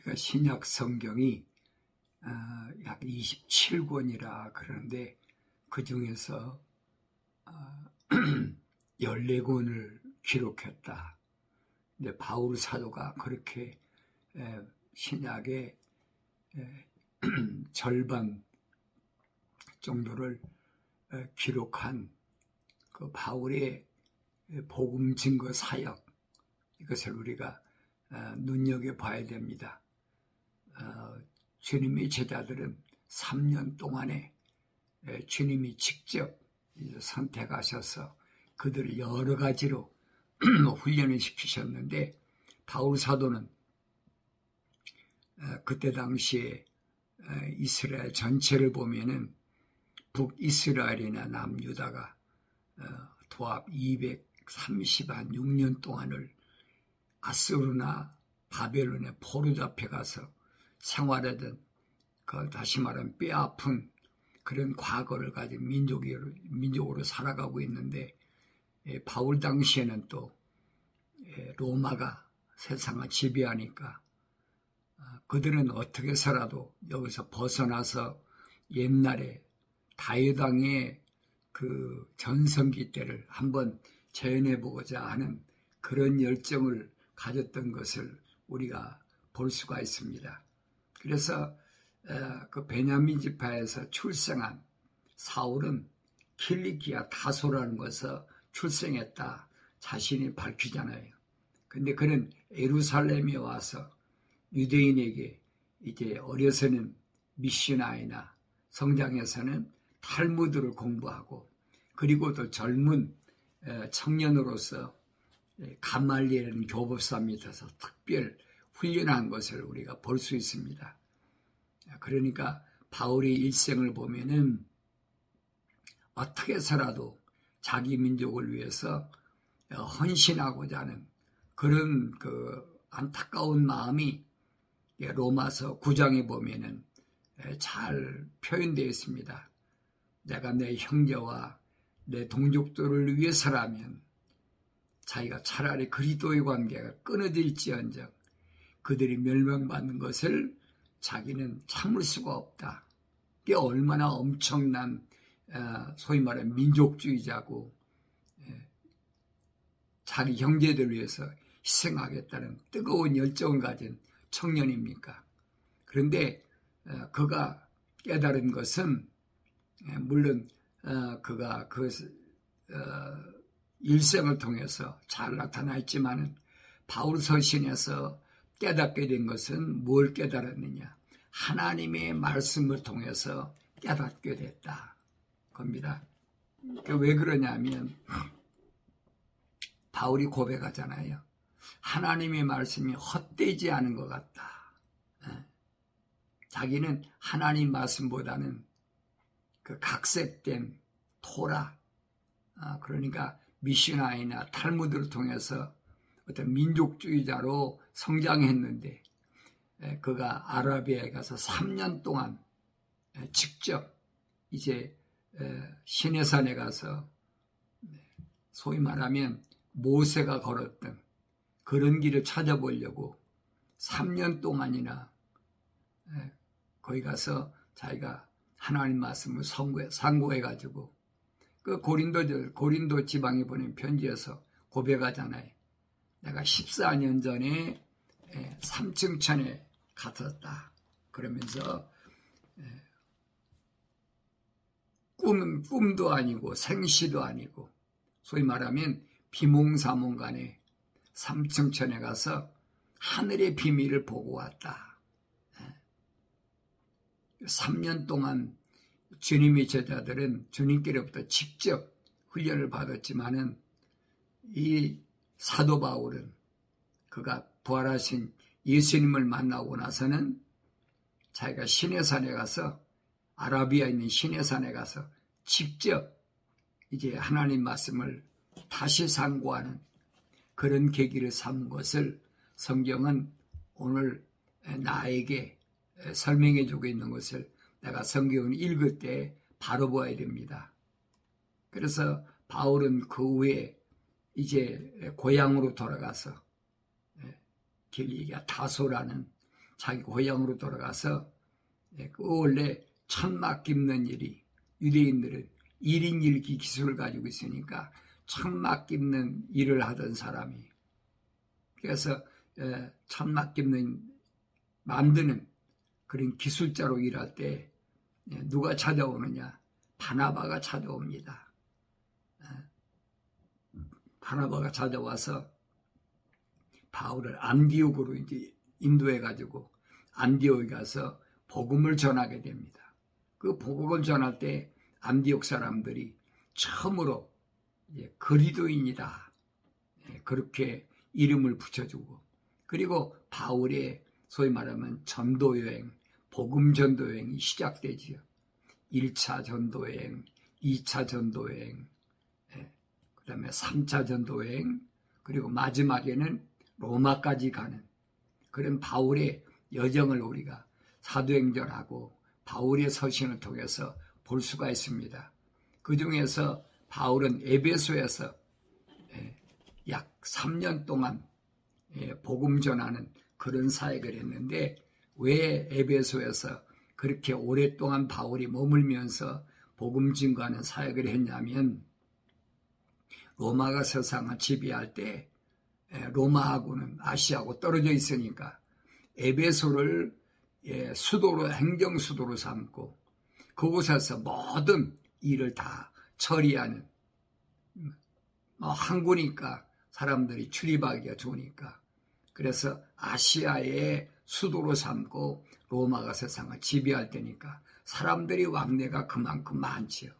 우리가 신약 성경이 약 27권이라 그러는데 그 중에서 14권을 기록했다. 근데 바울 사도가 그렇게 신약의 절반 정도를 기록한 그 바울의 복음 증거 사역, 이것을 우리가 눈여겨봐야 됩니다. 주님의 제자들은 3년 동안에 주님이 직접 선택하셔서 그들을 여러 가지로 훈련을 시키셨는데, 바울 사도는 그때 당시에 이스라엘 전체를 보면은 북이스라엘이나 남유다가 도합 236년 동안을 아수르나 바벨론에 포로 잡혀가서 생활하던, 다시 말하면 뼈아픈 그런 과거를 가진 민족으로 살아가고 있는데, 바울 당시에는 또 로마가 세상을 지배하니까 그들은 어떻게서라도 여기서 벗어나서 옛날에 다윗 왕의 그 전성기 때를 한번 재현해보고자 하는 그런 열정을 가졌던 것을 우리가 볼 수가 있습니다. 그래서 그 베냐민 지파에서 출생한 사울은 킬리키아 다소라는 곳에서 출생했다 자신이 밝히잖아요. 근데 그는 예루살렘에 와서 유대인에게 이제 어려서는 미시나이나 성장해서는 탈무드를 공부하고, 그리고 또 젊은 청년으로서 가말리엘은 교법사 밑에서 특별 훈련한 것을 우리가 볼 수 있습니다. 그러니까 바울의 일생을 보면은 어떻게 해서라도 자기 민족을 위해서 헌신하고자 하는 그런 그 안타까운 마음이 로마서 9장에 보면은 잘 표현되어 있습니다. 내가 내 형제와 내 동족들을 위해서라면 자기가 차라리 그리스도의 관계가 끊어질지언정 그들이 멸망받는 것을 자기는 참을 수가 없다. 이게 얼마나 엄청난 소위 말하는 민족주의자고 자기 형제들을 위해서 희생하겠다는 뜨거운 열정을 가진 청년입니까? 그런데 그가 깨달은 것은 물론 그가 그 일생을 통해서 잘 나타나 있지만은 바울 서신에서 깨닫게 된 것은 뭘 깨달았느냐? 하나님의 말씀을 통해서 깨닫게 됐다 겁니다. 왜 그러냐면 바울이 고백하잖아요. 하나님의 말씀이 헛되지 않은 것 같다. 자기는 하나님 말씀보다는 그 각색된 토라, 그러니까 미시나이나 탈무드를 통해서 어떤 민족주의자로 성장했는데, 그가 아라비아에 가서 3년 동안 직접 이제 시내산에 가서 소위 말하면 모세가 걸었던 그런 길을 찾아보려고 3년 동안이나 거기 가서 자기가 하나님 말씀을 상고해가지고 그 고린도 지방에 보낸 편지에서 고백하잖아요. 내가 14년 전에 3층천에 갔었다. 그러면서 꿈도 아니고 생시도 아니고 소위 말하면 비몽사몽간에 3층천에 가서 하늘의 비밀을 보고 왔다. 3년 동안 주님의 제자들은 주님께로부터 직접 훈련을 받았지만은 이 사도 바울은 그가 부활하신 예수님을 만나고 나서는 자기가 시내산에 가서, 아라비아에 있는 시내산에 가서 직접 이제 하나님 말씀을 다시 상고하는 그런 계기를 삼은 것을 성경은 오늘 나에게 설명해 주고 있는 것을 내가 성경을 읽을 때 바로 보아야 됩니다. 그래서 바울은 그 후에 이제 고향으로 돌아가서 길리기아 다소라는 자기 고향으로 돌아가서 그 원래 천막 깁는 일이 유대인들은 1인 1기 기술을 가지고 있으니까 천막 깁는 일을 하던 사람이 그래서 천막 깁는 만드는 그런 기술자로 일할 때 누가 찾아오느냐? 바나바가 찾아옵니다. 바나바가 찾아와서 바울을 안디옥으로 이제 인도해 가지고 안디옥에 가서 복음을 전하게 됩니다. 그 복음을 전할 때 안디옥 사람들이 처음으로 그리도인이다 그렇게 이름을 붙여주고 그리고 바울의 소위 말하면 전도여행, 복음 전도여행이 시작되지요. 1차 전도여행, 2차 전도여행, 그 다음에 3차 전도여행, 그리고 마지막에는 로마까지 가는 그런 바울의 여정을 우리가 사도행전하고 바울의 서신을 통해서 볼 수가 있습니다. 그 중에서 바울은 에베소에서 약 3년 동안 복음 전하는 그런 사역을 했는데 왜 에베소에서 그렇게 오랫동안 바울이 머물면서 복음 증거하는 사역을 했냐면 로마가 세상을 지배할 때 로마하고는 아시아하고 떨어져 있으니까 에베소를 수도로 행정 수도로 삼고 그곳에서 모든 일을 다 처리하는 항구니까 사람들이 출입하기가 좋으니까 그래서 아시아의 수도로 삼고 로마가 세상을 지배할 때니까 사람들이 왕래가 그만큼 많지요.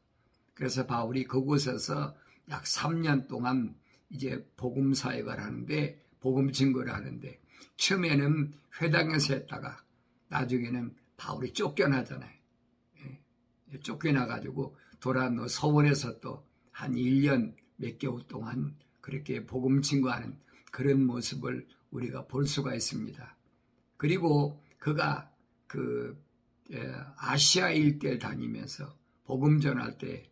그래서 바울이 그곳에서 약 3년 동안 이제 복음 사역을 하는데 복음 증거를 하는데 처음에는 회당에서 했다가 나중에는 바울이 쫓겨나잖아요. 쫓겨나가지고 돌아온 서원에서 또 한 1년 몇 개월 동안 그렇게 복음 증거하는 그런 모습을 우리가 볼 수가 있습니다. 그리고 그가 그 아시아 일대를 다니면서 복음 전할 때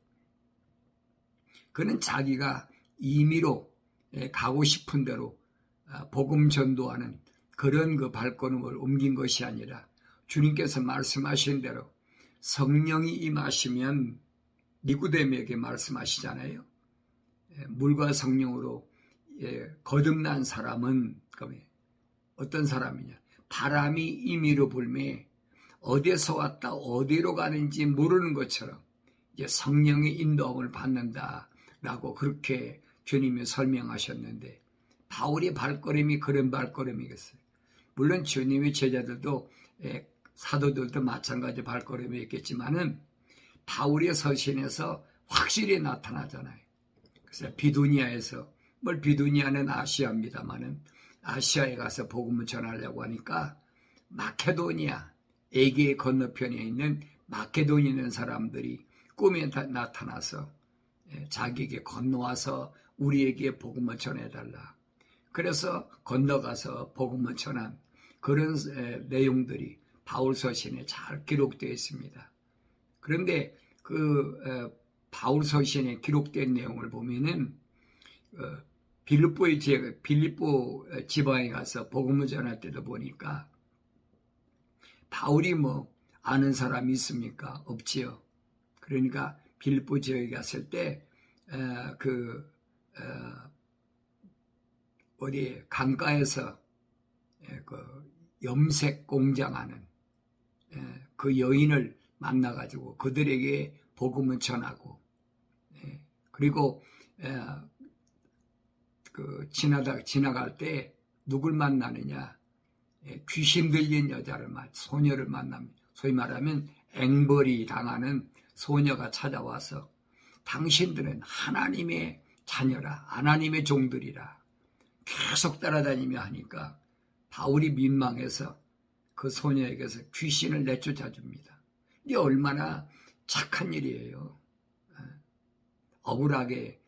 그는 자기가 임의로 가고 싶은 대로 복음 전도하는 그런 그 발걸음을 옮긴 것이 아니라 주님께서 말씀하신 대로 성령이 임하시면 니고데모에게 말씀하시잖아요. 물과 성령으로 거듭난 사람은 어떤 사람이냐? 바람이 임의로 불매 어디서 왔다 어디로 가는지 모르는 것처럼 이제 성령의 인도함을 받는다라고 그렇게 주님이 설명하셨는데 바울의 발걸음이 그런 발걸음이겠어요. 물론 주님의 제자들도 사도들도 마찬가지 발걸음이었겠지만은 바울의 서신에서 확실히 나타나잖아요. 그래서 비두니아에서 비두니아는 아시아입니다만은 아시아에 가서 복음을 전하려고 하니까 마케도니아 에게 건너편에 있는 마케도니아 있는 사람들이 꿈에 나타나서 자기에게 건너와서 우리에게 복음을 전해달라. 그래서 건너가서 복음을 전한 그런 내용들이 바울 서신에 잘 기록되어 있습니다. 그런데 그 바울 서신에 기록된 내용을 보면은 빌립보 지방에 가서 복음을 전할 때도 보니까 바울이 아는 사람이 있습니까? 없지요. 그러니까 빌립보 지역에 갔을 때 어디 강가에서 그 염색 공장하는 그 여인을 만나가지고 그들에게 복음을 전하고 그리고 그 지나갈 때 누굴 만나느냐? 귀신 들린 소녀를 만납니다. 소위 말하면 앵벌이 당하는 소녀가 찾아와서 당신들은 하나님의 자녀라, 하나님의 종들이라 계속 따라다니며 하니까 바울이 민망해서 그 소녀에게서 귀신을 내쫓아 줍니다. 이게 얼마나 착한 일이에요. 억울하게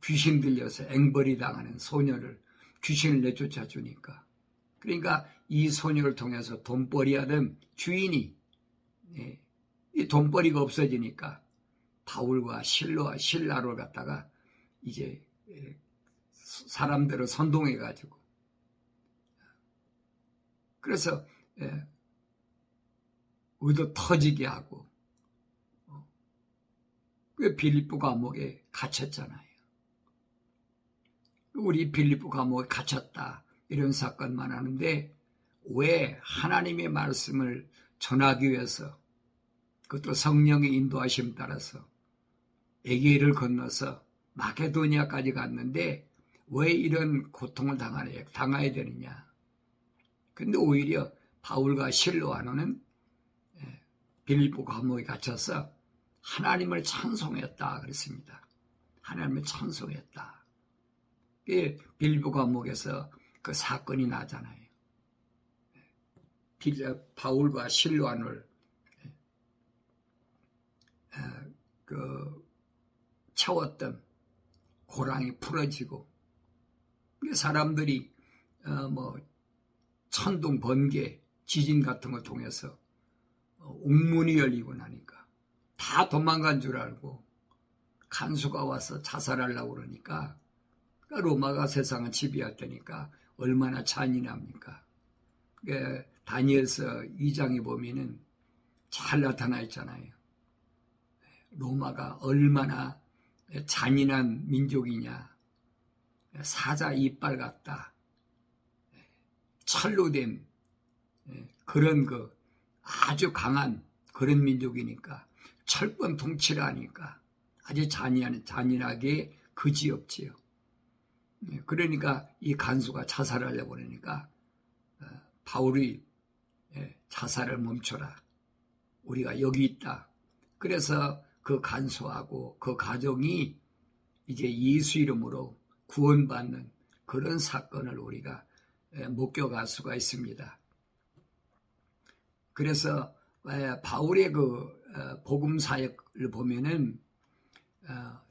귀신 들려서 앵벌이 당하는 소녀를 귀신을 내쫓아 주니까 그러니까 이 소녀를 통해서 돈벌이 하던 주인이 이 돈벌이가 없어지니까 바울과 신라를 갖다가 이제 사람들을 선동해 가지고 그래서 의도 터지게 하고 그 빌립보 감옥에 갇혔잖아요. 우리 빌립보 감옥에 갇혔다 이런 사건만 하는데 왜 하나님의 말씀을 전하기 위해서 그것도 성령의 인도하심 따라서 에게일을 건너서 마게도니아까지 갔는데 왜 이런 고통을 당해야 되느냐. 근데 오히려 바울과 실로아노는 빌립보 감옥에 갇혀서 하나님을 찬송했다 그랬습니다. 하나님을 찬송했다. 빌립보 감옥에서 그 사건이 나잖아요. 바울과 실로아노를 채웠던 고랑이 풀어지고 사람들이 천둥, 번개, 지진 같은 걸 통해서 옥문이 열리고 나니까 다 도망간 줄 알고 간수가 와서 자살하려고 그러니까 로마가 세상을 지배할 테니까 얼마나 잔인합니까? 다니엘서 2장에 보면은 잘 나타나 있잖아요. 로마가 얼마나 잔인한 민족이냐. 사자 이빨 같다. 철로 된 그런 아주 강한 그런 민족이니까 철권 통치를 하니까 아주 잔인하게 그지없지요. 그러니까 이 간수가 자살하려고 그러니까 바울이 자살을 멈춰라. 우리가 여기 있다. 그래서 그 간수하고 그 가정이 이제 예수 이름으로 구원받는 그런 사건을 우리가 목격할 수가 있습니다. 그래서 바울의 복음 사역을 보면은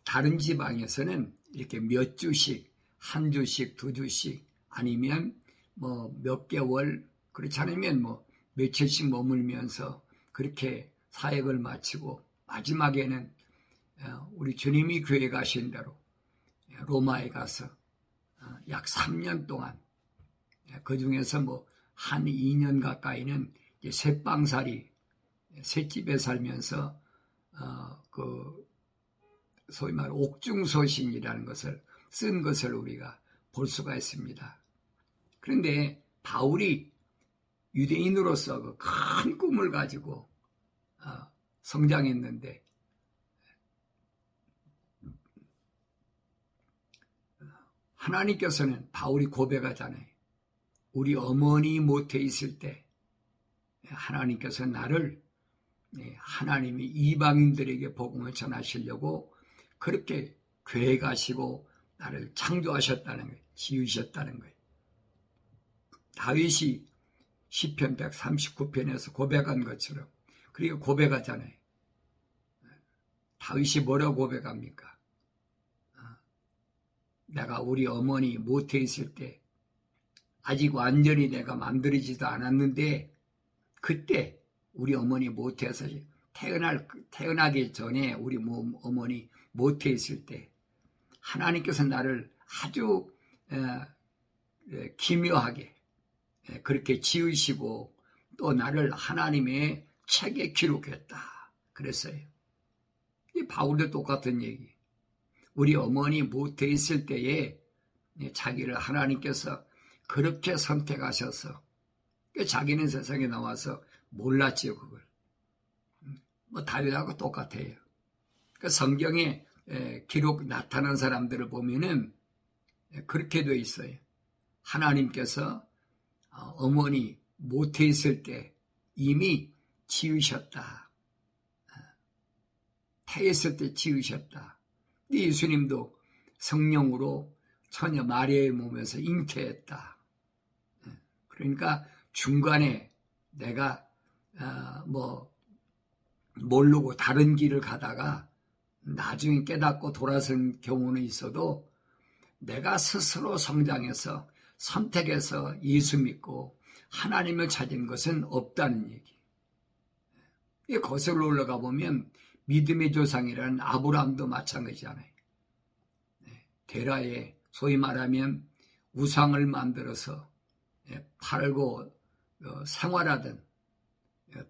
다른 지방에서는 이렇게 몇 주씩, 한 주씩, 두 주씩 아니면 몇 개월 그렇지 않으면 며칠씩 머물면서 그렇게 사역을 마치고 마지막에는 우리 주님이 교회 가신 대로 로마에 가서 약 3년 동안 그 중에서 한 2년 가까이는 셋방살이 셋집에 살면서 소위 말 옥중서신이라는 것을 쓴 것을 우리가 볼 수가 있습니다. 그런데 바울이 유대인으로서 큰 꿈을 가지고 성장했는데 하나님께서는 바울이 고백하잖아요. 우리 어머니 못해 있을 때 하나님께서 나를 하나님이 이방인들에게 복음을 전하시려고 그렇게 계획하시고 나를 창조하셨다는 거예요. 지으셨다는 거예요. 다윗이 시편 139편에서 고백한 것처럼 그리고 고백하잖아요. 다윗이 뭐라고 고백합니까? 내가 우리 어머니 못해 있을 때 아직 완전히 내가 만들어지도 않았는데 그때 우리 어머니 못해서 태어나기 전에 우리 어머니 못해 있을 때 하나님께서 나를 아주 기묘하게 그렇게 지으시고 또 나를 하나님의 책에 기록했다 그랬어요. 이 바울도 똑같은 얘기. 우리 어머니 못해 있을 때에 자기를 하나님께서 그렇게 선택하셔서 자기는 세상에 나와서 몰랐지요 그걸. 다윗하고 똑같아요. 성경에 기록 나타난 사람들을 보면은 그렇게 돼 있어요. 하나님께서 어머니 못해 있을 때 이미 지으셨다. 태했을 때 지으셨다. 예수님도 성령으로 처녀 마리아의 몸에서 잉태했다. 그러니까 중간에 내가 모르고 다른 길을 가다가 나중에 깨닫고 돌아선 경우는 있어도 내가 스스로 성장해서 선택해서 예수 믿고 하나님을 찾은 것은 없다는 얘기. 거슬러 올라가 보면 믿음의 조상이라는 아브라함도 마찬가지잖아요. 데라에 소위 말하면 우상을 만들어서 팔고 생활하던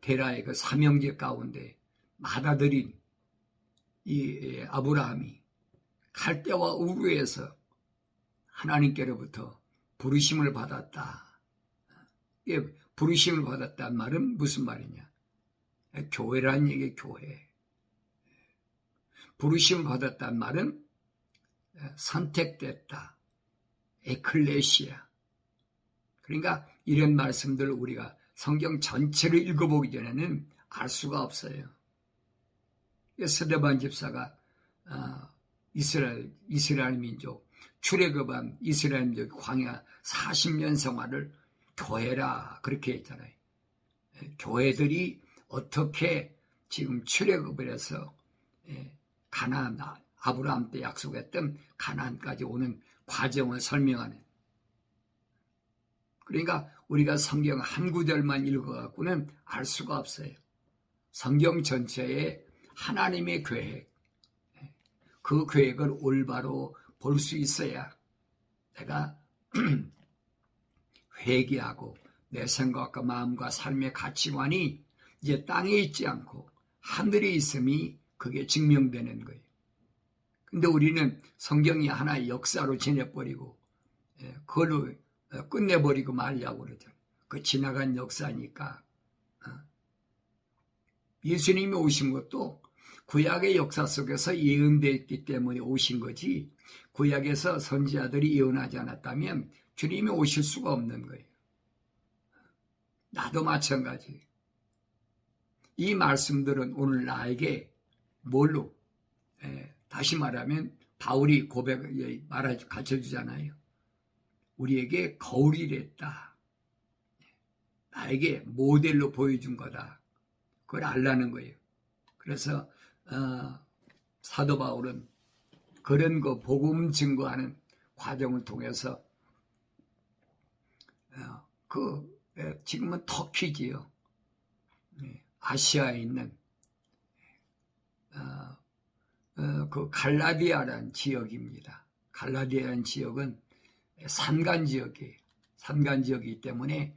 데라의 그 사명제 가운데 맏아들인 이 아브라함이 갈대와 우르에서 하나님께로부터 부르심을 받았다. 부르심을 받았다는 말은 무슨 말이냐? 교회라는 얘기예요, 교회. 부르심을 받았다는 말은 선택됐다. 에클레시아. 그러니까 이런 말씀들을 우리가 성경 전체를 읽어보기 전에는 알 수가 없어요. 스데반 집사가 이스라엘 민족 출애굽한 이스라엘 민족 광야 40년 생활을 교회라 그렇게 했잖아요. 교회들이 어떻게 지금 출애굽을 해서 가나안, 아브라함 때 약속했던 가나안까지 오는 과정을 설명하는. 그러니까 우리가 성경 한 구절만 읽어갖고는 알 수가 없어요. 성경 전체에 하나님의 계획, 그 계획을 올바로 볼 수 있어야 내가 회개하고 내 생각과 마음과 삶의 가치관이 이제 땅에 있지 않고 하늘에 있음이 그게 증명되는 거예요. 근데 우리는 성경이 하나의 역사로 지내버리고 그걸로 끝내버리고 말려고 그러죠. 그 지나간 역사니까. 예수님이 오신 것도 구약의 역사 속에서 예언되었기 때문에 오신 거지, 구약에서 선지자들이 예언하지 않았다면 주님이 오실 수가 없는 거예요. 나도 마찬가지. 이 말씀들은 오늘 나에게 뭘로, 다시 말하면 바울이 가르쳐주잖아요. 우리에게 거울이 됐다. 나에게 모델로 보여준 거다. 그걸 알라는 거예요. 그래서 사도 바울은 그런 거 복음 증거하는 과정을 통해서 지금은 터키지요. 아시아에 있는 그 갈라디아라는 지역입니다. 갈라디아라는 지역은 산간 지역이에요. 산간 지역이기 때문에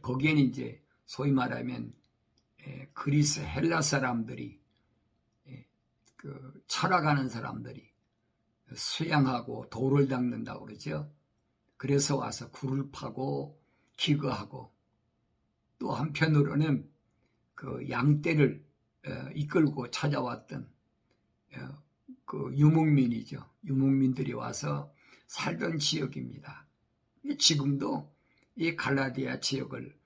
거기에는 이제 소위 말하면 그리스 헬라 사람들이 철학하는 사람들이 수양하고 돌을 닦는다고 그러죠. 그래서 와서 굴을 파고 기거하고, 또 한편으로는 그 양떼를 이끌고 찾아왔던 그 유목민이죠. 유목민들이 와서 살던 지역입니다. 지금도 이 갈라디아 지역을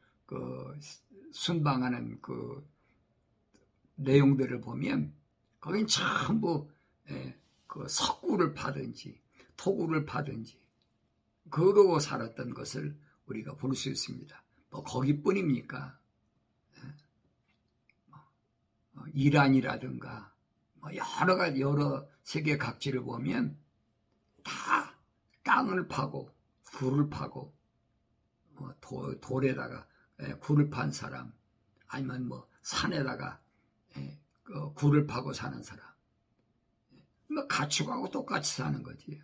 순방하는 그 내용들을 보면 거긴 전부 그 석굴을 파든지 토굴을 파든지 그러고 살았던 것을 우리가 볼 수 있습니다. 뭐 거기뿐입니까? 이란이라든가 여러 세계 각지를 보면 다 땅을 파고 굴을 파고 돌에다가 굴을 판 사람, 아니면 산에다가 굴을 파고 사는 사람, 가축하고 똑같이 사는 거지.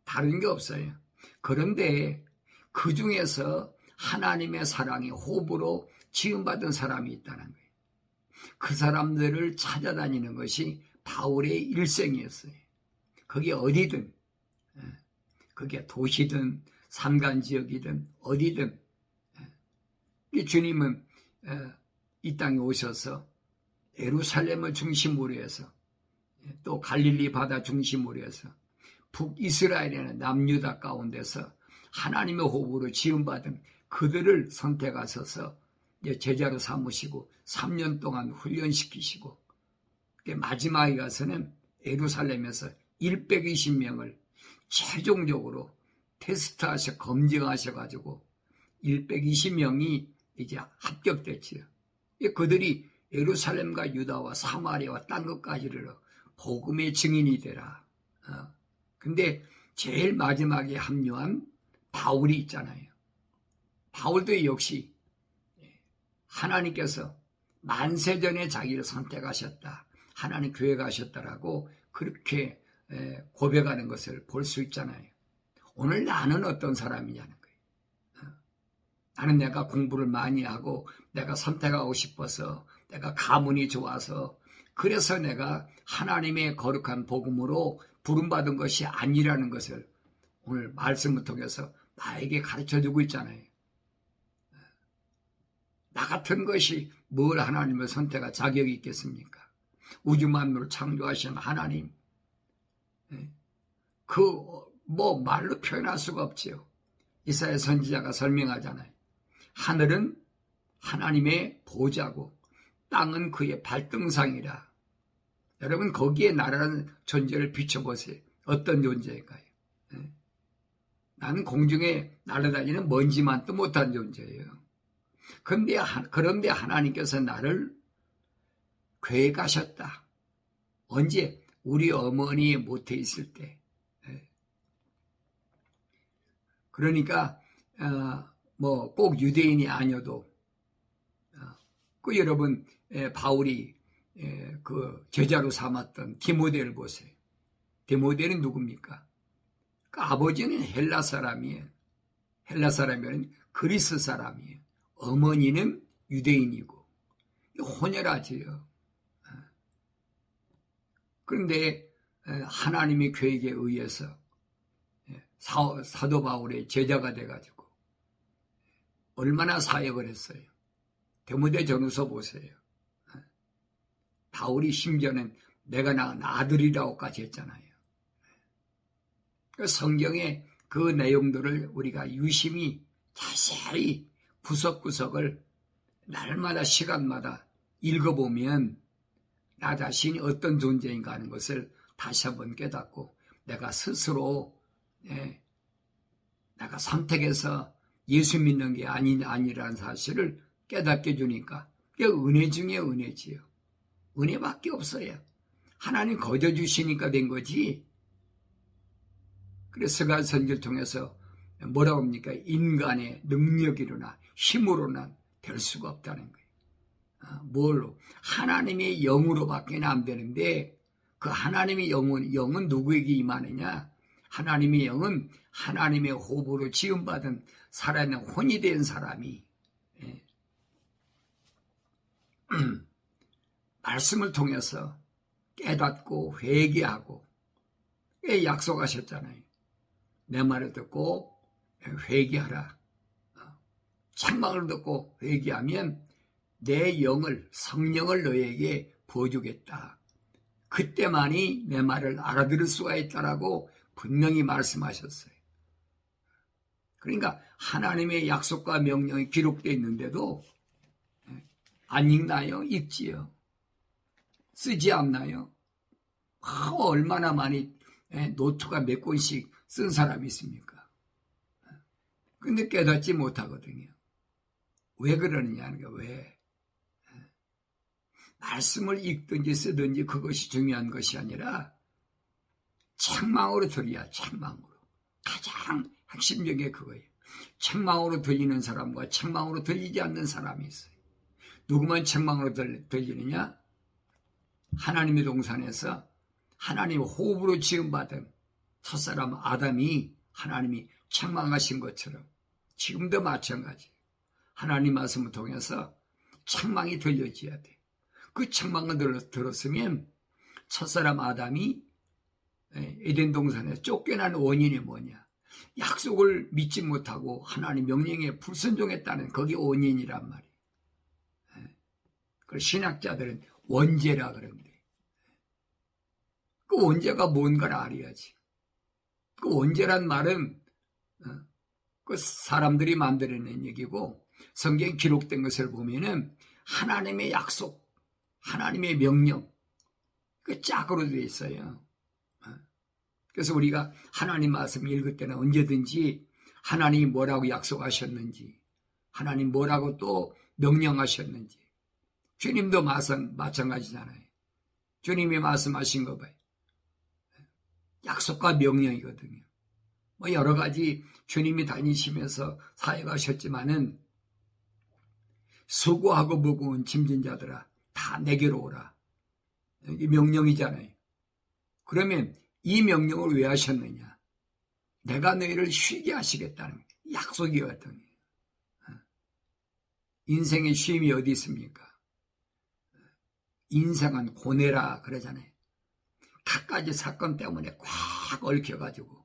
다른 게 없어요. 그런데 그 중에서 하나님의 사랑이 호흡으로 지음받은 사람이 있다는 거예요. 그 사람들을 찾아다니는 것이 바울의 일생이었어요. 그게 어디든, 그게 도시든 산간지역이든 어디든, 주님은 이 땅에 오셔서 예루살렘을 중심으로 해서, 또 갈릴리 바다 중심으로 해서 북이스라엘이나 남유다 가운데서 하나님의 호흡으로 지음받은 그들을 선택하셔서 제자로 삼으시고 3년 동안 훈련시키시고, 마지막에 가서는 예루살렘에서 120명을 최종적으로 테스트하셔 검증하셔가지고 120명이 이제 합격됐지요. 그들이 예루살렘과 유다와 사마리아와 딴 것까지를 복음의 증인이 되라. 근데 제일 마지막에 합류한 바울이 있잖아요. 바울도 역시 하나님께서 만세전에 자기를 선택하셨다, 하나님 계획하셨다라고 그렇게 고백하는 것을 볼 수 있잖아요. 오늘 나는 어떤 사람이냐는 거예요. 나는 내가 공부를 많이 하고 내가 선택하고 싶어서 내가 가문이 좋아서 그래서 내가 하나님의 거룩한 복음으로 부름받은 것이 아니라는 것을 오늘 말씀을 통해서 나에게 가르쳐주고 있잖아요. 나 같은 것이 뭘 하나님을 선택할 자격이 있겠습니까? 우주 만물을 창조하신 하나님, 말로 표현할 수가 없지요. 이사야 선지자가 설명하잖아요. 하늘은 하나님의 보좌고 땅은 그의 발등상이라. 여러분 거기에 나라는 존재를 비춰보세요. 어떤 존재인가요? 나는 공중에 날아다니는 먼지만도 못한 존재예요. 그런데 하나님께서 나를 계획하셨다. 언제? 우리 어머니 못해 있을 때. 그러니까 꼭 유대인이 아니어도 여러분 바울이 그 제자로 삼았던 디모데를 보세요. 디모데는 누굽니까? 그 아버지는 헬라 사람이에요. 헬라 사람이면 그리스 사람이에요. 어머니는 유대인이고 혼혈하지요. 그런데 하나님의 계획에 의해서 사도 바울의 제자가 돼가지고 얼마나 사역을 했어요. 디모데 전후서 보세요. 바울이 심지어는 내가 낳은 아들이라고까지 했잖아요. 성경의 그 내용들을 우리가 유심히 자세히 구석구석을 날마다 시간마다 읽어보면 나 자신이 어떤 존재인가 하는 것을 다시 한번 깨닫고 내가 스스로 내가 선택해서 예수 믿는 게 아니라는 사실을 깨닫게 해주니까 그게 은혜 중에 은혜지요. 은혜밖에 없어요. 하나님 거저 주시니까 된 거지. 그래서 스가 선지를 통해서 뭐라고 합니까? 인간의 능력이로나 힘으로는 될 수가 없다는 거예요. 뭘로? 하나님의 영으로밖에 안 되는데 그 하나님의 영은 누구에게 임하느냐? 하나님의 영은 하나님의 호흡으로 지음받은 살아있는 혼이 된 사람이 말씀을 통해서 깨닫고 회개하고 약속하셨잖아요. 내 말을 듣고 회개하라. 책망을 듣고 회개하면 내 영을 성령을 너에게 부어주겠다. 그때만이 내 말을 알아들을 수가 있다라고 분명히 말씀하셨어요. 그러니까 하나님의 약속과 명령이 기록되어 있는데도 안 읽나요? 읽지요. 쓰지 않나요? 얼마나 많이 노트가 몇 권씩 쓴 사람이 있습니까? 근데 깨닫지 못하거든요. 왜 그러느냐는 게 왜? 말씀을 읽든지 쓰든지 그것이 중요한 것이 아니라 책망으로 들어야 책망으로. 가장 핵심적인 게 그거예요. 책망으로 들리는 사람과 책망으로 들리지 않는 사람이 있어요. 누구만 책망으로 들리느냐? 하나님의 동산에서 하나님의 호흡으로 지음받은 첫사람 아담이 하나님이 책망하신 것처럼 지금도 마찬가지. 하나님 말씀을 통해서 책망이 들려져야 돼. 그 책망을 들었으면 첫사람 아담이 에덴 동산에서 쫓겨난 원인이 뭐냐? 약속을 믿지 못하고 하나님 명령에 불순종했다는 그게 원인이란 말이에요. 그 신학자들은 원죄라 그러는데 그 원죄가 뭔가를 알아야지. 그 원죄란 말은 그 사람들이 만들어낸 얘기고 성경에 기록된 것을 보면은 하나님의 약속, 하나님의 명령 그 짝으로 되어 있어요. 그래서 우리가 하나님 말씀 읽을 때는 언제든지 하나님이 뭐라고 약속하셨는지, 하나님 뭐라고 또 명령하셨는지, 주님도 마찬가지잖아요. 주님이 말씀하신 거 봐요. 약속과 명령이거든요. 여러 가지 주님이 다니시면서 사역하셨지만은 수고하고 무거운 짐진 자들아 다 내게로 오라. 이게 명령이잖아요. 그러면 이 명령을 왜 하셨느냐? 내가 너희를 쉬게 하시겠다는 약속이거든요. 인생의 쉼이 어디 있습니까? 인생은 고뇌라 그러잖아요. 갖가지 사건 때문에 꽉 얽혀가지고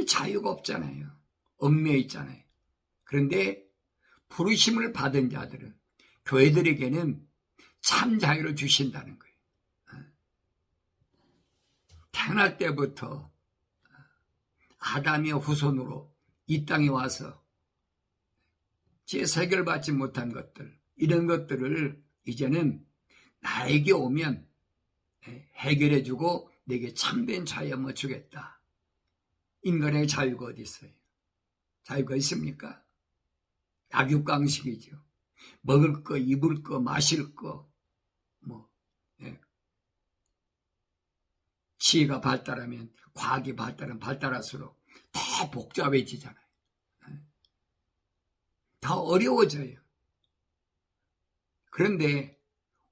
자유가 없잖아요. 얽매여 있잖아요. 그런데 부르심을 받은 자들은, 교회들에게는 참 자유를 주신다는 거예요. 태어날 때부터 아담의 후손으로 이 땅에 와서 해결받지 못한 것들, 이런 것들을 이제는 나에게 오면 해결해주고 내게 참된 자유함을 주겠다. 인간의 자유가 어디 있어요? 자유가 있습니까? 약육강식이죠. 먹을 거, 입을 거, 마실 거, 지혜가 발달하면, 과학이 발달할수록 더 복잡해지잖아요. 더 어려워져요. 그런데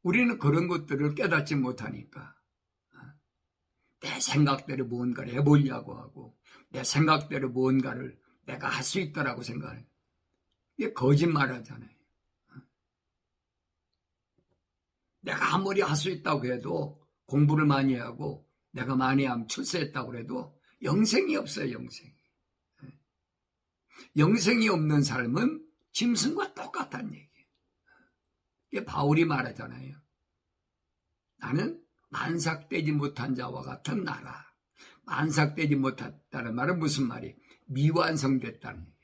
우리는 그런 것들을 깨닫지 못하니까 내 생각대로 무언가를 해보려고 하고, 내 생각대로 무언가를 내가 할 수 있다라고 생각해요. 이게 거짓말 하잖아요. 내가 아무리 할 수 있다고 해도, 공부를 많이 하고 내가 많이 하면 출세했다고 해도 영생이 없어요. 영생이 없는 삶은 짐승과 똑같다는 얘기예요. 이게 바울이 말하잖아요. 나는 만삭되지 못한 자와 같은 나라. 만삭되지 못했다는 말은 무슨 말이에요? 미완성됐다는 얘기예요.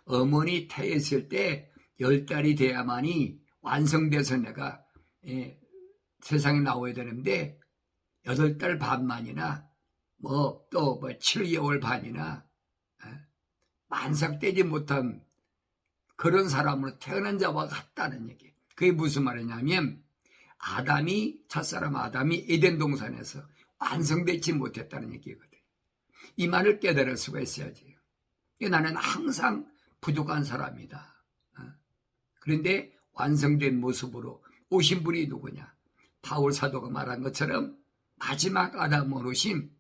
어머니 태했을 때 10달이 돼야만이 완성돼서 내가 세상에 나와야 되는데 8달 반만이나 또 7개월 반이나 만삭되지 못한 그런 사람으로 태어난 자와 같다는 얘기예요. 그게 무슨 말이냐면, 첫사람 아담이 에덴 동산에서 완성되지 못했다는 얘기거든요. 이 말을 깨달을 수가 있어야지. 나는 항상 부족한 사람이다. 그런데 완성된 모습으로 오신 분이 누구냐? 바울 사도가 말한 것처럼 마지막 아담으로 오신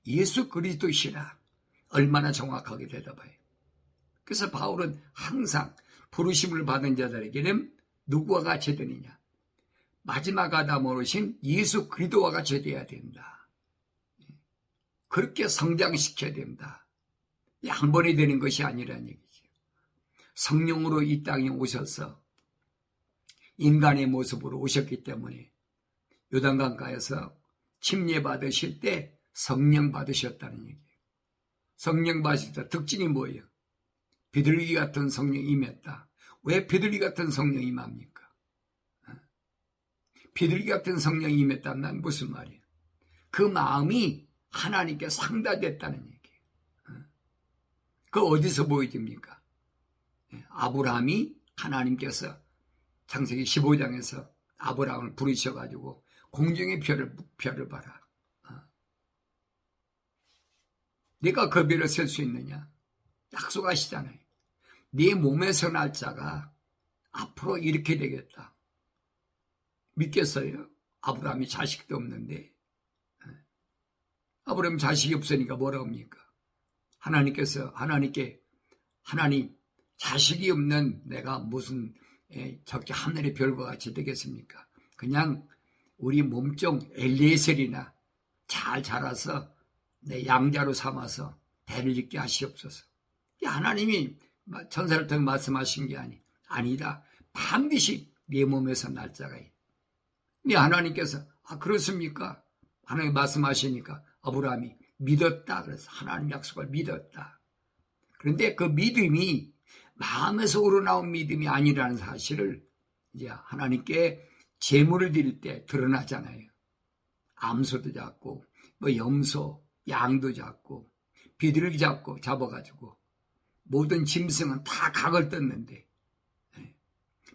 예수 그리스도시라. 얼마나 정확하게 대답해요. 그래서 바울은 항상 부르심을 받은 자들에게는 누구와 같이 되느냐? 마지막 아담으로 오신 예수 그리스도와 같이 되어야 된다. 그렇게 성장시켜야 된다. 한 번에 되는 것이 아니라는 얘기죠. 성령으로 이 땅에 오셔서 인간의 모습으로 오셨기 때문에 요단강가에서 침례 받으실 때 성령 받으셨다는 얘기예요. 성령 받으실 때 특징이 뭐예요? 비둘기 같은 성령이 임했다. 왜 비둘기 같은 성령이 임합니까? 비둘기 같은 성령이 임했다는 건 무슨 말이에요? 그 마음이 하나님께 상달됐다는 얘기예요. 그 어디서 보여집니까? 아브라함이 하나님께서 창세기 15장에서 아브라함을 부르셔가지고 공중의 별을 봐라. 네가 그 별을 셀 수 있느냐? 약속하시잖아요. 네 몸에서 날 자가 앞으로 이렇게 되겠다. 믿겠어요? 아브라함이 자식도 없는데. 아브라함 자식이 없으니까 뭐라고 합니까? 하나님 자식이 없는 내가 무슨 저렇게 하늘의 별과 같이 되겠습니까? 그냥 우리 몸종 엘리에셀이나 잘 자라서 내 양자로 삼아서 대를 잇게 하시옵소서. 하나님이 천사를 통해 말씀하신 게 아니다. 반드시 네 몸에서 날 자가 있다. 하나님께서 그렇습니까? 하나님 말씀하시니까 아브라함이 믿었다. 그래서 하나님 약속을 믿었다. 그런데 그 믿음이 마음에서 우러나온 믿음이 아니라는 사실을 이제 하나님께 제물을 드릴 때 드러나잖아요. 암소도 잡고 염소, 양도 잡고 비둘기 잡아가지고 모든 짐승은 다 각을 떴는데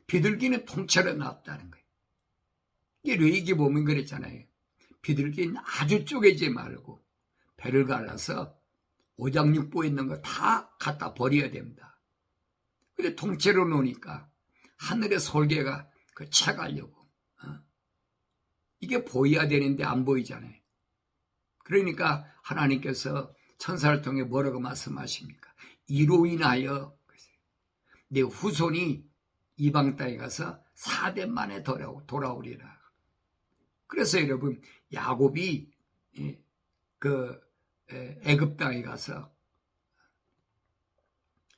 비둘기는 통째로 나왔다는 거예요. 이게 레위기 보면 그랬잖아요. 비둘기는 아주 쪼개지 말고 배를 갈라서 오장육부에 있는 거 다 갖다 버려야 됩니다. 근데 통째로 놓으니까 하늘의 솔개가 채가려고 이게 보여야 되는데 안 보이잖아요. 그러니까 하나님께서 천사를 통해 뭐라고 말씀하십니까? 이로 인하여 내 후손이 이방 땅에 가서 4대 만에 돌아오리라. 그래서 여러분, 야곱이 애굽 땅에 가서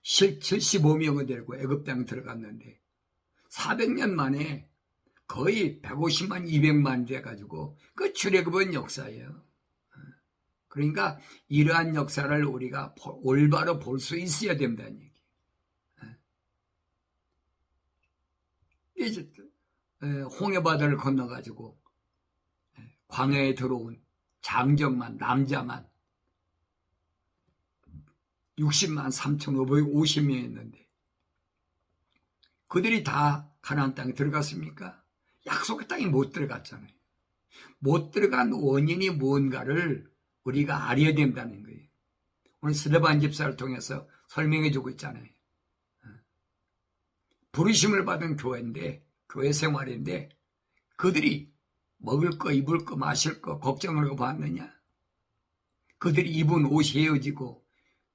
75명을 데리고 애굽 땅에 들어갔는데 400년 만에 거의 150만, 200만 돼가지고 그 출애굽은 역사예요. 그러니까 이러한 역사를 우리가 올바로 볼 수 있어야 된다는 얘기. 이제 홍해바다를 건너가지고 광야에 들어온 장정만, 남자만 60만 3,550명이었는데 그들이 다 가나안 땅에 들어갔습니까? 약속의 땅에 못 들어갔잖아요. 못 들어간 원인이 뭔가를 우리가 알아야 된다는 거예요. 오늘 스데반 집사를 통해서 설명해 주고 있잖아요. 부르심을 받은 교회인데, 교회 생활인데 그들이 먹을 거, 입을 거, 마실 거 걱정을 하고 봤느냐? 그들이 입은 옷이 헤어지고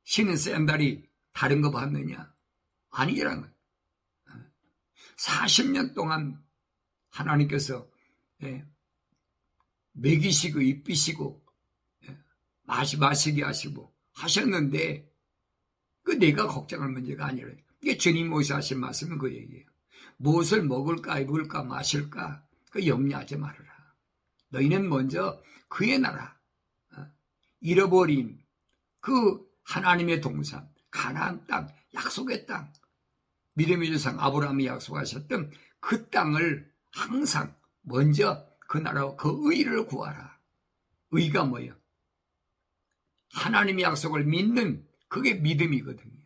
신은 샌들이 다른 거 봤느냐? 아니라는 거예요. 40년 동안 하나님께서 먹이시고 입히시고 마시게 하시고 하셨는데 그 내가 걱정할 문제가 아니라 이게 주님 오셔 하신 말씀은 그 얘기예요. 무엇을 먹을까 입을까 마실까 그 염려하지 말아라. 너희는 먼저 그의 나라 잃어버린 그 하나님의 동산 가나안 땅 약속의 땅 믿음의 조상 아브라함이 약속하셨던 그 땅을 항상 먼저 그 나라와 그 의를 구하라. 의가 뭐예요? 하나님의 약속을 믿는 그게 믿음이거든요.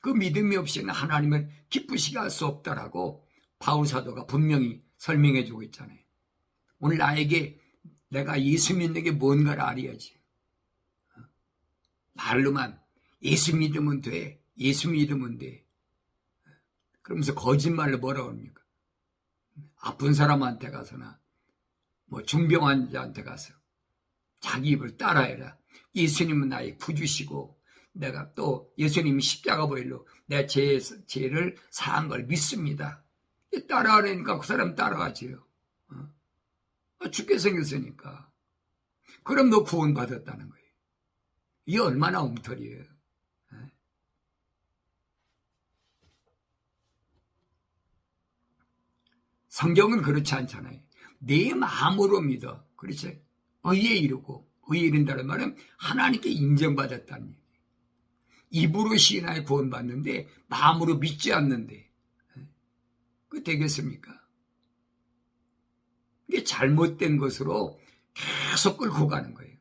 그 믿음이 없이는 하나님을 기쁘시게 할 수 없다라고 바울 사도가 분명히 설명해 주고 있잖아요. 오늘 나에게 내가 예수 믿는 게 뭔가를 알아야지. 말로만 예수 믿으면 돼. 예수 믿으면 돼. 그러면서 거짓말로 뭐라고 합니까? 아픈 사람한테 가서나 뭐 중병 자한테 가서 자기 입을 따라해라. 예수님은 나의 구주시고 내가 또 예수님이 십자가 보일로 내 죄를 사한 걸 믿습니다. 따라하니까 그 사람 따라가지요. 죽게 생겼으니까. 그럼 너 구원받았다는 거예요. 이게 얼마나 엉터리예요. 성경은 그렇지 않잖아요. 내 마음으로 믿어. 그렇지? 의에 이르고 의에 이른다는 말은 하나님께 인정받았다는 얘기예요. 입으로 시인하여 구원받는데 마음으로 믿지 않는데 그 되겠습니까? 이게 잘못된 것으로 계속 끌고 가는 거예요.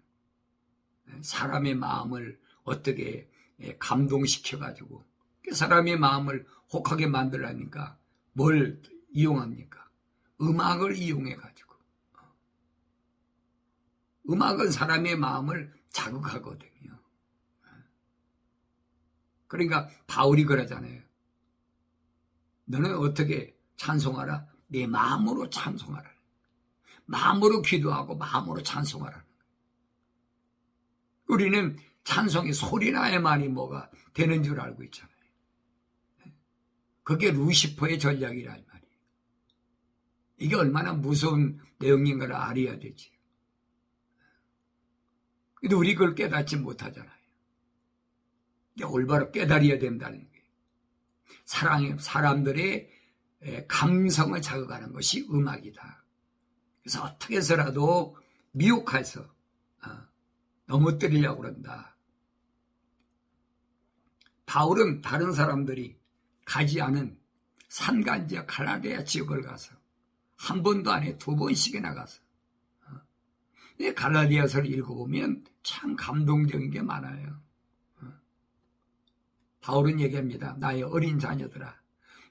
사람의 마음을 어떻게 감동시켜가지고 사람의 마음을 혹하게 만들라니까 뭘 이용합니까? 음악을 이용해가지고. 음악은 사람의 마음을 자극하거든요. 그러니까 바울이 그러잖아요. 너는 어떻게 찬송하라? 내 마음으로 찬송하라. 마음으로 기도하고 마음으로 찬송하라. 우리는 찬송이 소리나야만이 뭐가 되는 줄 알고 있잖아요. 그게 루시퍼의 전략이란 말이에요. 이게 얼마나 무서운 내용인가를 알아야 되지. 근데 우리 그걸 깨닫지 못하잖아요. 올바로 깨달아야 된다는 거예요. 사람들의 감성을 자극하는 것이 음악이다. 그래서 어떻게 해서라도 미혹해서 넘어뜨리려고 그런다. 바울은 다른 사람들이 가지 않은 산간지와 갈라디아 지역을 가서 한 번도 안 해 2번씩이나 가서 갈라디아서를 읽어보면 참 감동적인 게 많아요. 바울은 얘기합니다. 나의 어린 자녀들아,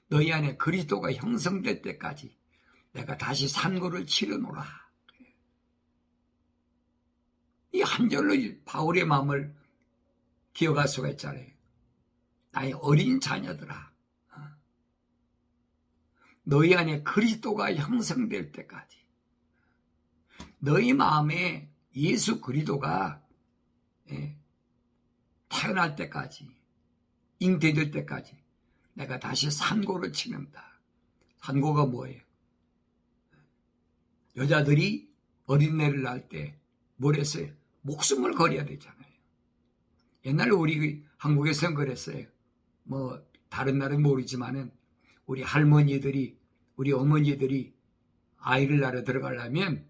너희 안에 그리스도가 형성될 때까지 내가 다시 산고를 치르노라. 이 한 절로 바울의 마음을 기억할 수가 있잖아요. 나의 어린 자녀들아, 너희 안에 그리스도가 형성될 때까지, 너희 마음에 예수 그리스도가 태어날 때까지, 잉태될 때까지 내가 다시 산고를 치는다. 산고가 뭐예요? 여자들이 어린애를 낳을 때 뭘 했어요? 목숨을 걸어야 되잖아요. 옛날에 우리 한국에서는 그랬어요. 뭐 다른 나라는 모르지만은 우리 할머니들이, 우리 어머니들이 아이를 낳으러 들어가려면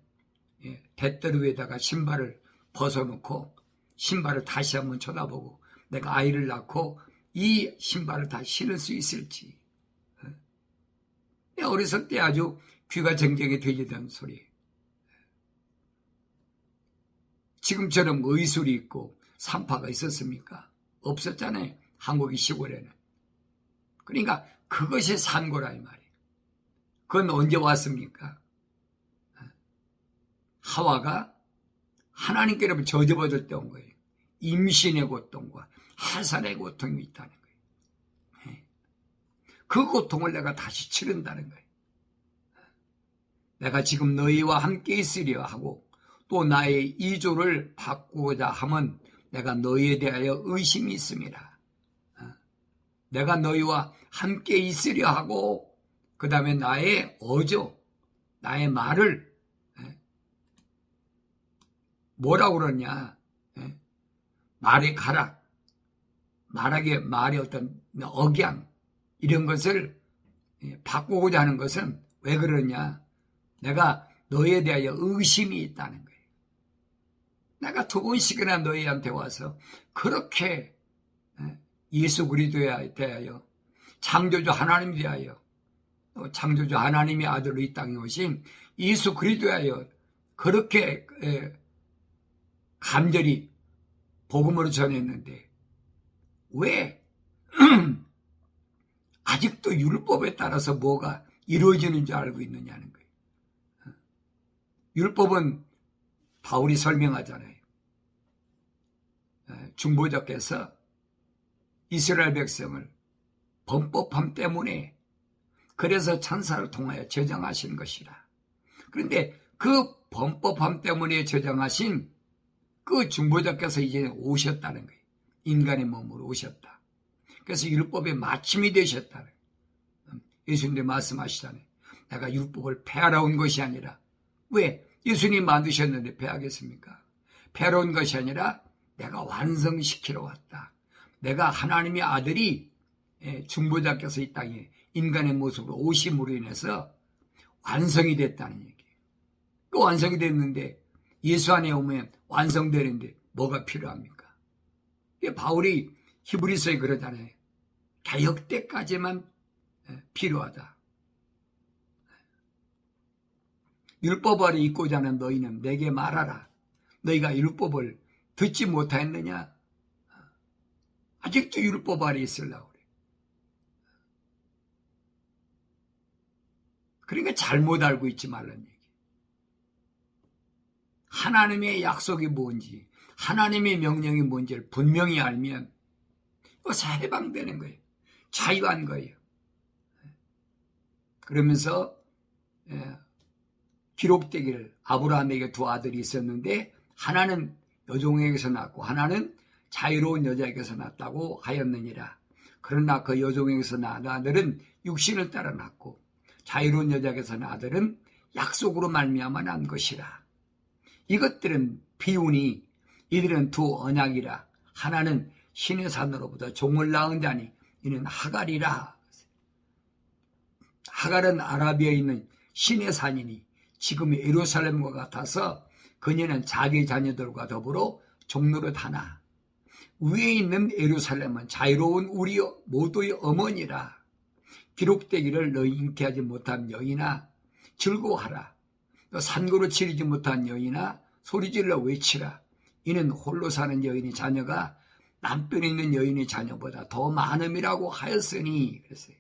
대떨 위에다가 신발을 벗어놓고 신발을 다시 한번 쳐다보고 내가 아이를 낳고 이 신발을 다시 신을 수 있을지. 어렸을 때 아주 귀가 정정이 들리던 소리. 지금처럼 의술이 있고 산파가 있었습니까? 없었잖아요. 한국이 시골에는. 그러니까 그것이 산고라 이 말이에요. 그건 언제 왔습니까? 하와가 하나님께로 저주받을 때 온 거예요. 임신의 고통과 해산의 고통이 있다는 거예요. 그 고통을 내가 다시 치른다는 거예요. 내가 지금 너희와 함께 있으려 하고 또 나의 이조를 바꾸고자 하면 내가 너희에 대하여 의심이 있음이라. 내가 너희와 함께 있으려 하고 그 다음에 나의 어조, 나의 말을 뭐라고 그러냐. 말의 가락, 말의 어떤 억양 이런 것을 바꾸고자 하는 것은 왜 그러냐. 내가 너희에 대하여 의심이 있다는 거예요. 내가 2번씩이나 너희한테 와서 그렇게 예수 그리스도에 대하여 창조주 하나님에 대하여 창조주 하나님의 아들로 이 땅에 오신 예수 그리스도에 대하여 그렇게 간절히 복음으로 전했는데 왜 아직도 율법에 따라서 뭐가 이루어지는 줄 알고 있느냐는 거예요. 율법은 바울이 설명하잖아요. 중보자께서 이스라엘 백성을 범법함 때문에 그래서 천사를 통하여 저장하신 것이라. 그런데 그 범법함 때문에 저장하신 그 중보자께서 이제 오셨다는 거예요. 인간의 몸으로 오셨다. 그래서 율법의 마침이 되셨다는 거예요. 예수님도 말씀하시잖아요. 내가 율법을 폐하러 온 것이 아니라 왜? 예수님 만드셨는데 폐하겠습니까? 폐하러 온 것이 아니라 내가 완성시키러 왔다. 내가 하나님의 아들이 중보자께서 이 땅에 인간의 모습으로 오심으로 인해서 완성이 됐다는 얘기예요. 그 완성이 됐는데 예수 안에 오면 완성되는데 뭐가 필요합니까? 바울이 히브리서에 그러잖아요. 개역 때까지만 필요하다. 율법 아래 있고자 하는 너희는 내게 말하라. 너희가 율법을 듣지 못하였느냐? 아직도 율법 아래 있으려고 그래. 그러니까 잘못 알고 있지 말라는 얘기. 하나님의 약속이 뭔지, 하나님의 명령이 뭔지를 분명히 알면 그것이 해방되는 거예요. 자유한 거예요. 그러면서 기록되기를 아브라함에게 2 아들이 있었는데 하나는 여종에게서 낳고 하나는 자유로운 여자에게서 낳았다고 하였느니라. 그러나 그 여종에게서 낳은 아들은 육신을 따라 낳고 자유로운 여자에게서 낳은 아들은 약속으로 말미암아 난 것이라. 이것들은 비운이 이들은 2 언약이라. 하나는 신의 산으로부터 종을 낳은 자니 이는 하갈이라. 하갈은 아라비아에 있는 신의 산이니 지금의 예루살렘과 같아서 그녀는 자기 자녀들과 더불어 종노릇하나 위에 있는 예루살렘은 자유로운 우리 모두의 어머니라. 기록되기를 너희 잉태하지 못한 여인아 즐거워하라. 너 산고로 치르지 못한 여인아 소리질러 외치라. 이는 홀로 사는 여인의 자녀가 남편에 있는 여인의 자녀보다 더 많음이라고 하였으니. 그랬어요.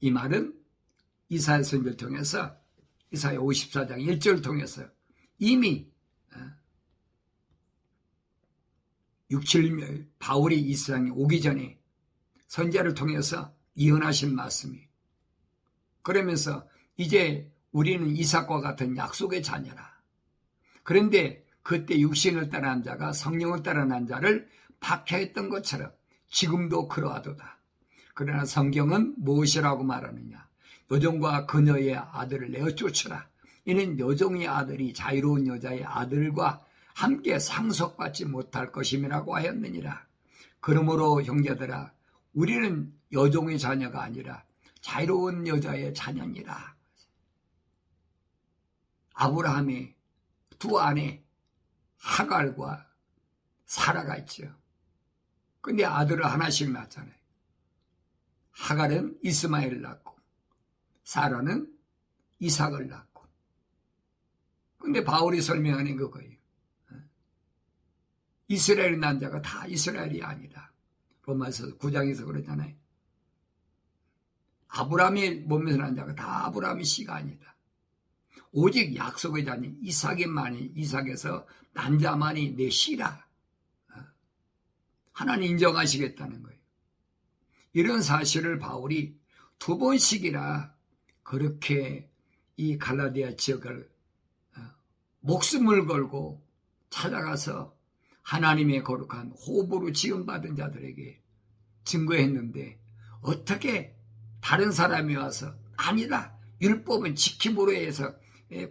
이 말은 이사야 선지를 통해서 이사야 54장 1절을 통해서 이미 6, 7년 바울이 이 세상에 오기 전에 선지자를 통해서 예언하신 말씀이. 그러면서 이제 우리는 이삭과 같은 약속의 자녀라. 그런데 그때 육신을 따라한 자가 성령을 따라한 자를 박해했던 것처럼 지금도 그러하도다. 그러나 성경은 무엇이라고 말하느냐? 여종과 그녀의 아들을 내어 쫓으라. 이는 여종의 아들이 자유로운 여자의 아들과 함께 상속받지 못할 것임이라고 하였느니라. 그러므로 형제들아, 우리는 여종의 자녀가 아니라 자유로운 여자의 자녀니라. 아브라함의 두 아내 하갈과 사라가 있죠. 근데 아들을 하나씩 낳잖아요. 하갈은 이스마엘을 낳고 사라는 이삭을 낳고. 근데 바울이 설명하는 그거예요. 이스라엘 난 자가 다 이스라엘이 아니다. 로마서 9장에서 그러잖아요. 아브라함의 몸에서 난 자가 다 아브라함의 씨가 아니다. 오직 약속의 자녀 이삭에서 난 자만이 내 씨라. 하나님 인정하시겠다는 거예요. 이런 사실을 바울이 두 번씩이나 그렇게 이 갈라디아 지역을 목숨을 걸고 찾아가서 하나님의 거룩한 호흡으로 지음받은 자들에게 증거했는데, 어떻게 다른 사람이 와서 아니다, 율법은 지킴으로 해서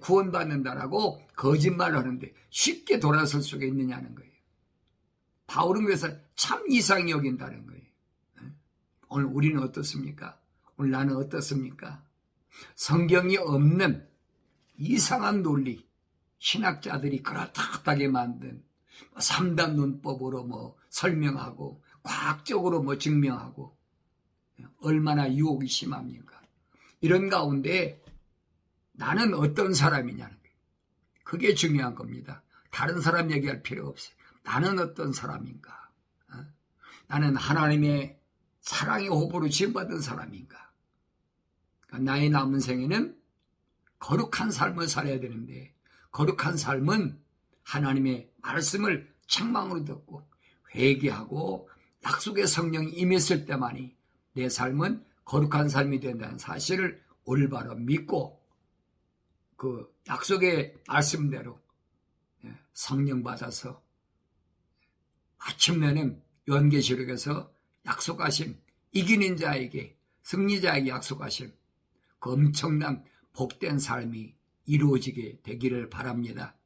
구원받는다라고 거짓말을 하는데 쉽게 돌아설 수가 있느냐는 거예요. 바울은 그래서 참 이상히 여긴다는 거예요. 오늘 우리는 어떻습니까? 오늘 나는 어떻습니까? 성경이 없는 이상한 논리, 신학자들이 그렇다하게 만든 3단 논법으로 설명하고 과학적으로 증명하고, 얼마나 유혹이 심합니까? 이런 가운데 나는 어떤 사람이냐는 거예요. 그게 중요한 겁니다. 다른 사람 얘기할 필요 없어요. 나는 어떤 사람인가? 나는 하나님의 사랑의 호흡으로 지음받은 사람인가? 그러니까 나의 남은 생에는 거룩한 삶을 살아야 되는데, 거룩한 삶은 하나님의 말씀을 책망으로 듣고 회개하고 약속의 성령이 임했을 때만이 내 삶은 거룩한 삶이 된다는 사실을 올바로 믿고, 그 약속의 말씀대로 성령 받아서 마침내는 요한계시록에서 약속하신, 이기는 자에게, 승리자에게 약속하신 그 엄청난 복된 삶이 이루어지게 되기를 바랍니다.